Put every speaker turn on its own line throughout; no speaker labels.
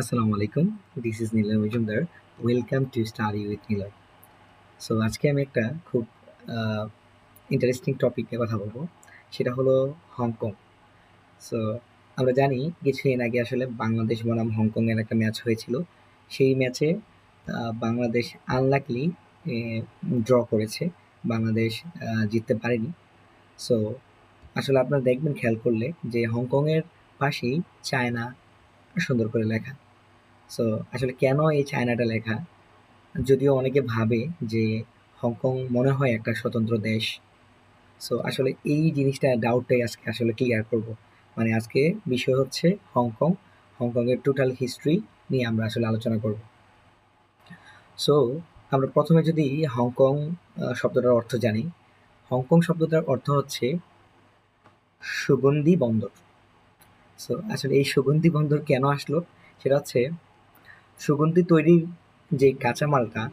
আসসালামু আলাইকুম। This is Niloy Majumdar. Welcome to study with Niloy. So আজকে আমি একটা খুব ইন্টারেস্টিং টপিক নিয়ে কথা বলবো। সেটা হলো হংকং। সো আমরা জানি কিছুদিন আগে আসলে বাংলাদেশ বনাম হংকংয়ের একটা ম্যাচ হয়েছিল। সেই ম্যাচে বাংলাদেশ আনলাকলি ড্র করেছে। বাংলাদেশ জিততে পারেনি। সো আসলে আপনারা দেখবেন খেয়াল করলে যে হংকংয়ের পাশেই চায়না সুন্দর করে লেখা। সো আসলে কেন এই চায়নাটা লেখা? যদিও অনেকে ভাবে যে হংকং মনে হয় একটা স্বতন্ত্র দেশ। সো আসলে এই জিনিসটা ডাউটটাই আজকে আসলে ক্লিয়ার করব। মানে আজকে বিষয় হচ্ছে হংকং, হংকংয়ের টোটাল হিস্ট্রি নিয়ে আমরা আসলে আলোচনা করব। সো আমরা প্রথমে যদি হংকং শব্দটার অর্থ জানি। হংকং শব্দটার অর্থ হচ্ছে সুগন্ধি বন্দর। সো আসলে এই সুগন্ধি বন্দর কেন আসলো? সেটা হচ্ছে সুগন্ধি তৈরির যে কাঁচামালটা,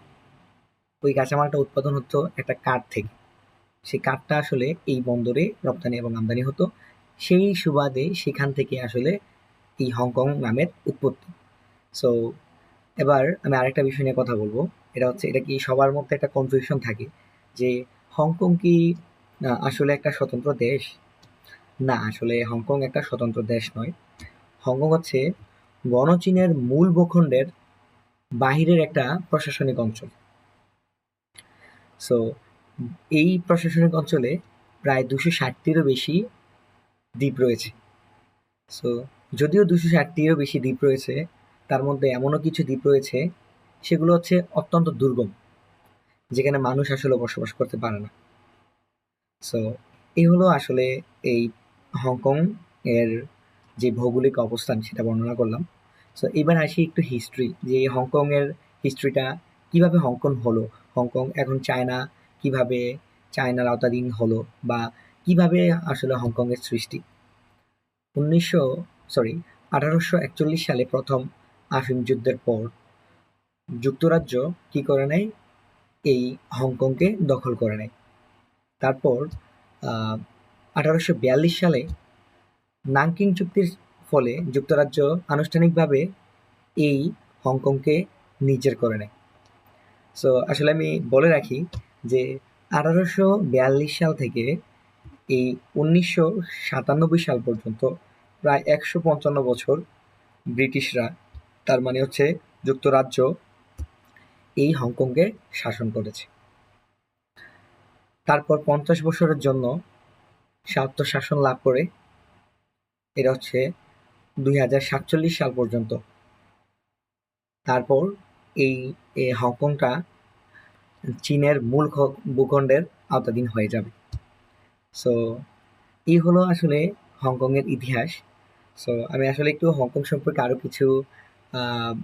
ওই কাঁচামালটা উৎপাদন হতো একটা কাঠ থেকে। সেই কাঠটা আসলে এই বন্দরে রপ্তানি এবং আমদানি হতো। সেই সুবাদে সেখান থেকে আসলে এই হংকং নামের উৎপত্তি। সো এবার আমি আরেকটা বিষয় নিয়ে কথা বলবো। এটা হচ্ছে, এটা কি সবার মধ্যে একটা কনফিউশন থাকে যে হংকং কি আসলে একটা স্বতন্ত্র দেশ? না, আসলে হংকং একটা স্বতন্ত্র দেশ নয়। হংকং হচ্ছে গণচীনের মূল ভূখণ্ডের বাহিরের একটা প্রশাসনিক অঞ্চল। সো এই প্রশাসনিক অঞ্চলে প্রায় 260টিরও বেশি দ্বীপ রয়েছে। সো যদিও 260টিরও বেশি দ্বীপ রয়েছে, তার মধ্যে এমনও কিছু দ্বীপ রয়েছে সেগুলো হচ্ছে অত্যন্ত দুর্গম, যেখানে মানুষ আসলে বসবাস করতে পারে না। সো এই হলো আসলে এই হংকং এর যে ভৌগোলিক অবস্থান সেটা বর্ণনা করলাম। সো এবার আসি একটু হিস্ট্রি, যে হংকং এর হিস্ট্রিটা কিভাবে হংকং হলো, হংকং এখন চায়না কিভাবে চায়নার আওতাধীন হলো, বা কিভাবে আসলে হংকং এর সৃষ্টি। উনিশশো সরি 1841 সালে প্রথম আফিম যুদ্ধের পর যুক্তরাজ্য কি করে নেয়, এই হংকংকে দখল করে নেয়। তারপর 1842 সালে নানকিং চুক্তির ফলে যুক্তরাজ্য আনুষ্ঠানিকভাবে এই হংকংকে নিজের করে নেয়। সো আসলে আমি বলে রাখি যে 1842 সাল থেকে এই 1997 সাল পর্যন্ত প্রায় 155 বছর ব্রিটিশরা, তার মানে হচ্ছে যুক্তরাজ্য, এই হংকংকে শাসন করেছে। তারপর 50 বছরের জন্য স্বায়ত্তশাসন লাভ করে, এটা হচ্ছে 2047 সাল পর্যন্ত। তারপর এই হংকংটা চীনের মূল ভূখণ্ডের আওতাধীন হয়ে যাবে। সো এই হলো আসলে হংকংয়ের ইতিহাস। সো আমি আসলে একটু হংকং সম্পর্কে আরও আহ,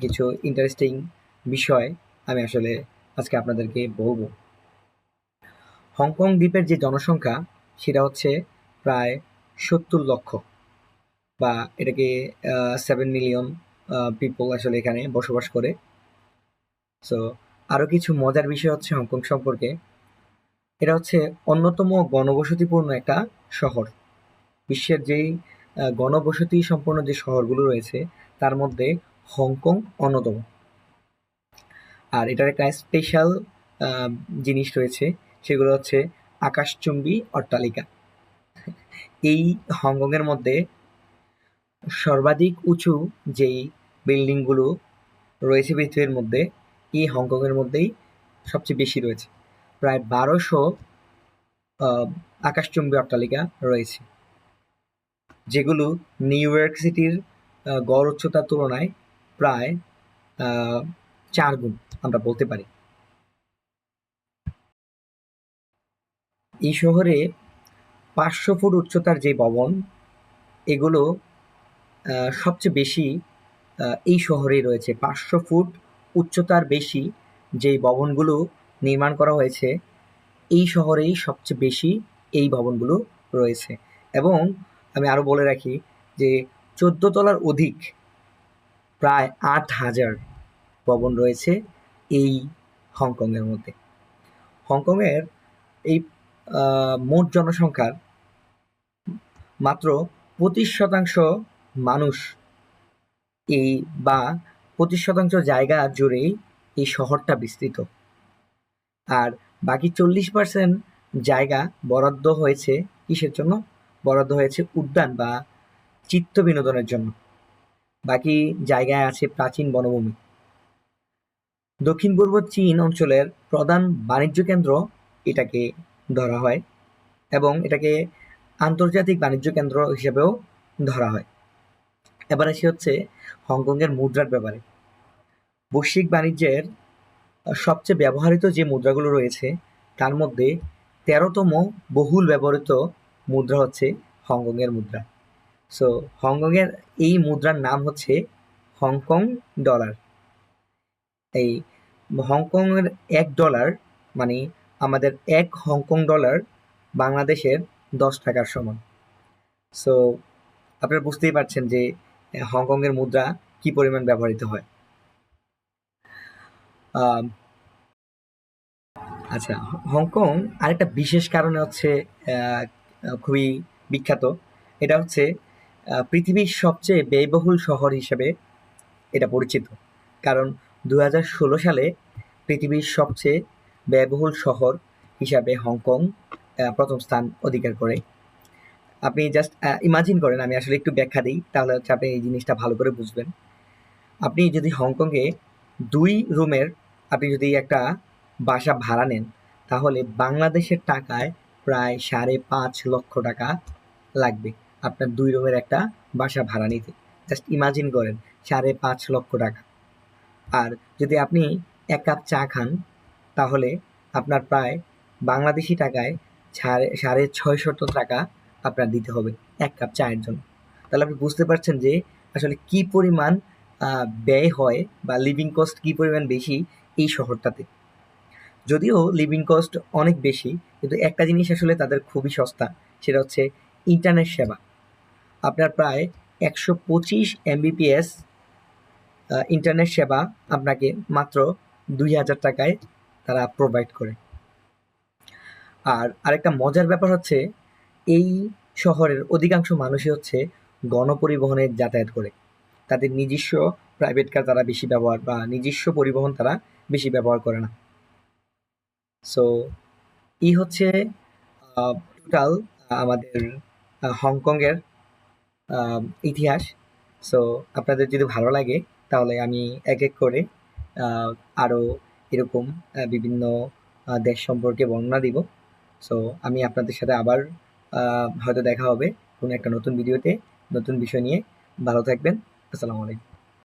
কিছু ইন্টারেস্টিং বিষয় আমি আসলে আজকে আপনাদেরকে বলবো। হংকং দ্বীপের যে জনসংখ্যা সেটা হচ্ছে প্রায় 70 লক্ষ, বা এটাকে 7 মিলিয়ন পিপল আসলে এখানে বসবাস করে। সো আরও কিছু মজার বিষয় হচ্ছে হংকং সম্পর্কে, এটা হচ্ছে অন্যতম ঘনবসতিপূর্ণ একটা শহর। বিশ্বের যেই ঘনবসতি সম্পন্ন যে শহরগুলো রয়েছে তার মধ্যে হংকং অন্যতম। আর এটার একটা স্পেশাল জিনিস রয়েছে, সেগুলো হচ্ছে আকাশচুম্বী অট্টালিকা। এই হংকংয়ের মধ্যে সর্বাধিক উঁচু যেই বিল্ডিংগুলো রয়েছে পৃথিবীর মধ্যে, এই হংকংয়ের মধ্যেই সবচেয়ে বেশি রয়েছে। প্রায় 1200 আকাশচুম্বী অট্টালিকা রয়েছে, যেগুলো নিউ ইয়র্ক সিটির গড় উচ্চতার তুলনায় প্রায় 4 গুণ আমরা বলতে পারি। এই শহরে 500 ফুট উচ্চতার যে ভবন, এগুলো সবচেয়ে বেশি এই শহরেই রয়েছে। 500 ফুট উচ্চতার বেশি যেই ভবনগুলো নির্মাণ করা হয়েছে, এই শহরেই সবচেয়ে বেশি এই ভবনগুলো রয়েছে। এবং আমি আরও বলে রাখি যে 14 তলার অধিক প্রায় 8,000 ভবন রয়েছে এই হংকংয়ের মধ্যে। হংকংয়ের এই মোট জনসংখ্যার মাত্র 25% মানুষ এই বা 25% জায়গা জুড়েই এই শহরটা বিস্তৃত। আর বাকি 40% জায়গা বরাদ্দ হয়েছে কিসের জন্য? বরাদ্দ হয়েছে উদ্যান বা চিত্ত বিনোদনের জন্য। বাকি জায়গায় আছে প্রাচীন বনভূমি। দক্ষিণ পূর্ব চীন অঞ্চলের প্রধান বাণিজ্য কেন্দ্র এটাকে ধরা হয় এবং এটাকে আন্তর্জাতিক বাণিজ্য কেন্দ্র হিসেবেও ধরা হয়। এবার আসি হচ্ছে হংকংয়ের মুদ্রার ব্যাপারে। বৈশ্বিক বাণিজ্যের সবচেয়ে ব্যবহৃত যে মুদ্রাগুলো রয়েছে তার মধ্যে 13তম বহুল ব্যবহৃত মুদ্রা হচ্ছে হংকংয়ের মুদ্রা। সো হংকংয়ের এই মুদ্রার নাম হচ্ছে হংকং ডলার। এই হংকংয়ের $1 মানে আমাদের 1 হংকং ডলার বাংলাদেশের 10 টাকার সমান। সো আপনারা বুঝতেই পারছেন যে হংকংয়ের মুদ্রা কি পরিমাণ ব্যবহৃত হয়। আম, আচ্ছা, হংকং আরেকটা বিশেষ কারণে হচ্ছে খুবই বিখ্যাত। এটা হচ্ছে পৃথিবীর সবচেয়ে ব্যয়বহুল শহর হিসেবে এটা পরিচিত। কারণ 2016 সালে পৃথিবীর সবচেয়ে ব্যয়বহুল শহর হিসাবে হংকং প্রথম স্থান অধিকার করে। আপনি জাস্ট ইমাজিন করেন, আমি আসলে একটু ব্যাখ্যা দিই, তাহলে হচ্ছে আপনি এই জিনিসটা ভালো করে বুঝবেন। আপনি যদি হংকংয়ে 2 রুমের আপনি যদি একটা বাসা ভাড়া নেন, তাহলে বাংলাদেশের টাকায় প্রায় 5.5 লক্ষ টাকা লাগবে আপনার 2 রুমের একটা বাসা ভাড়া নিতে। জাস্ট ইমাজিন করেন, 5.5 লক্ষ টাকা। আর যদি আপনি 1 কাপ চা খান, তাহলে আপনার প্রায় বাংলাদেশি টাকায় 650 টাকা আপনার দিতে হবে 1 কাপ চায়ের জন্য। তাহলে আপনি বুঝতে পারছেন যে আসলে কি পরিমাণ ব্যয় হয় বা লিভিং কস্ট কি পরিমাণ বেশি এই শহরটাতে। যদিও লিভিং কস্ট অনেক বেশি, কিন্তু একটা জিনিস আসলে তাদের খুবই সস্তা, সেটা হচ্ছে ইন্টারনেট সেবা। আপনার প্রায় 125 Mbps ইন্টারনেট সেবা আপনাকে মাত্র 2000 টাকায় তারা প্রোভাইড করে। আর আরেকটা মজার ব্যাপার হচ্ছে, এই শহরের অধিকাংশ মানুষই হচ্ছে গণপরিবহনে যাতায়াত করে। তাদের নিজস্ব প্রাইভেট কার তারা বেশি ব্যবহার বা নিজস্ব পরিবহন তারা বেশি ব্যবহার করে না। সো এই হচ্ছে টোটাল আমাদের হংকংয়ের ইতিহাস। সো আপনাদের যদি ভালো লাগে তাহলে আমি এক এক করে আরও এরকম বিভিন্ন দেশ সম্পর্কে বর্ণনা দিব। সো আমি আপনাদের সাথে আবার হয়তো দেখা হবে কোনো একটা নতুন ভিডিওতে, নতুন বিষয় নিয়ে। ভালো থাকবেন। আসসালামু আলাইকুম।